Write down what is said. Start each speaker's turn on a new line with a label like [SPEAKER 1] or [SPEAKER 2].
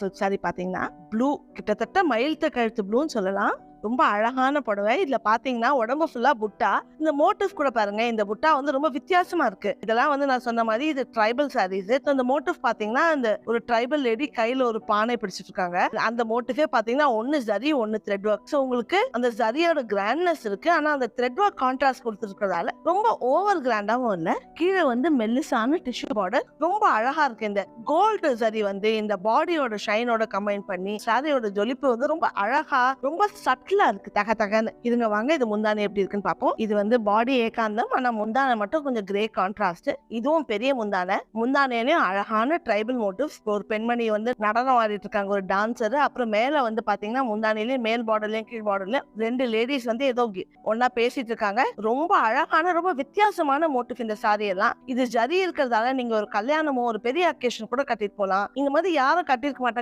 [SPEAKER 1] Silk sorry பாத்தீங்கன்னா blue, கிட்டத்தட்ட மயில்த்த கழுத்து ப்ளூன்னு சொல்லலாம். ரொம்ப அழகான புடவை. இதுல பாத்தீங்கன்னா உடம்பு ஃபுல்லா புட்டா. இந்த மோட்டிவ் கூட பாருங்க, இந்த புட்டா வந்து ரொம்ப வித்தியாசமா இருக்கு. இதெல்லாம் வந்து நான் சொன்ன மாதிரி இது ட்ரைபல் சாரீஸ். இந்த மோட்டிவ் பாத்தீங்கன்னா அந்த ஒரு ட்ரைபல் லேடி கையில ஒரு பானை பிடிச்சிட்டு இருக்காங்க. அந்த மோட்டிவே பாத்தீங்கன்னா ஒன்னு ஜரி ஒன்னு த்ரெட் ஒர்க். சோ உங்களுக்கு அந்த ஜரியோட கிராண்ட்னஸ் இருக்கு. ஆனா அந்த த்ரெட் ஒர்க் கான்ட்ராஸ்ட் கொடுத்துருக்கிறதால ரொம்ப ஓவர் கிராண்டாவும் இல்ல. கீழே வந்து மெல்லிசான டிஷ்யூ பார்டர் ரொம்ப அழகா இருக்கு. இந்த கோல்டு ஜரி வந்து இந்த பாடியோட ஷைனோட கம்பைன் பண்ணி சாரியோட ஜொலிப்பு வந்து ரொம்ப அழகா, ரொம்ப சட்டிலா இருக்கு. தக தகன்னு இதுங்க. வாங்க இது முந்தானி எப்படி இருக்குன்னு பாப்போம். இது வந்து பாடி ஏகாந்தம், ஆனா முந்தானை மட்டும் கொஞ்சம் கிரே கான்ட்ராஸ்ட். இதுவும் பெரிய முந்தானை. முந்தானையிலயும் அழகான ட்ரைபல் மோட்டிவ்ஸ். ஒரு பெண்மணி வந்து நடனம் ஆடிட்டு இருக்காங்க, ஒரு டான்சர். அப்புறம் மேல வந்து பாத்தீங்கன்னா முந்தானிலயும் மேல் பார்டர்லயும் கீழ் பார்டர்லயும் ரெண்டு லேடிஸ் வந்து ஏதோ ஒன்னா பேசிட்டு இருக்காங்க. ரொம்ப அழகான, ரொம்ப வித்தியாசமான மோட்டிவ் இந்த சாரி எல்லாம். இது ஜரி இருக்கிறதால நீங்க ஒரு கல்யாணமோ ஒரு பெரிய அக்கேஷன் கூட கட்டிட்டு போலாம். இந்த மாதிரி யாரும் கட்டிருக்க மாட்டாங்க.